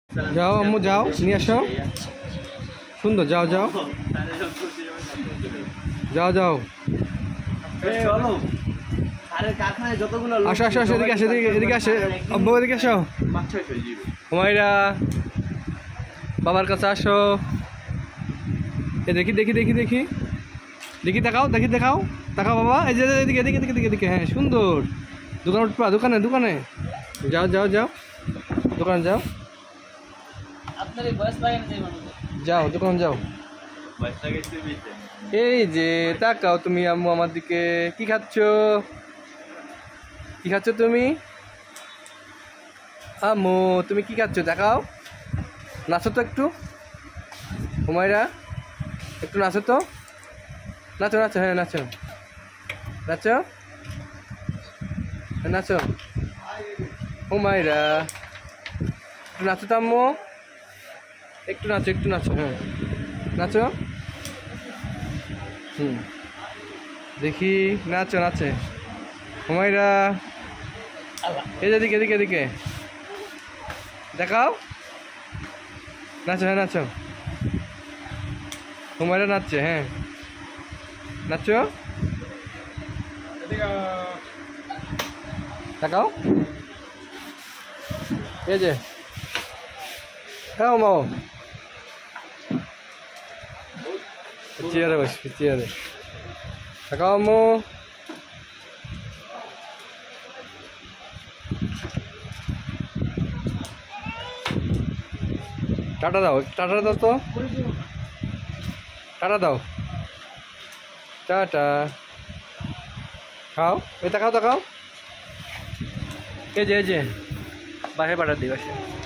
যাও আম্মু যাও, নিয়ে আসো। সুন্দর, যাও যাও যাও যাও। আসো আসো আসো, এদিকে আসো, এদিকে আসে আব্বু, এদিকে আসো। হুমায়রা বাবার কাছে আসো। এ দেখি দেখি দেখি দেখি দেখি, দেখাও দেখি, দেখাও দেখাও বাবা। এই যে এদিকে এদিকে এদিকে এদিকে, হ্যাঁ সুন্দর। দোকানে উঠবা, দোকানে দোকানে যাও যাও যাও, দোকানে যাও, যাও দোকানে যাও। এই যে তাকাও তুমি আম্মু আমার দিকে, কি খাচ্ছ? কি খাচ্ছ তুমি আম্মু? তুমি কি খাচ্ছ দেখাও। নাচো তো একটু হুমায়রা, একটু নাচো তো। নাচো নাচো, হ্যাঁ নাচো নাচো নাচো হুমায়রা, একটু নাচো তো আম্মু, একটু নাচো, একটু নাচো, হ্যাঁ নাচো। দেখি নাচো, নাচে হুমায়রা। এই এদিকে এদিকে এদিকে দেখাও, নাচো, হ্যাঁ নাচো। হুমায়রা নাচছে, হ্যাঁ নাচো, দেখাও। এই যে হ্যাঁ মা, চেয়ারে বসবি, চেয়ারে দেখাও আম্মু। টাটা দাও, টাটা দাও তো, টাটা দাও, টাটা। খাও, ওই দেখাও দেখাও। এই যে বাসায় পাঠা দিই, বাসায়।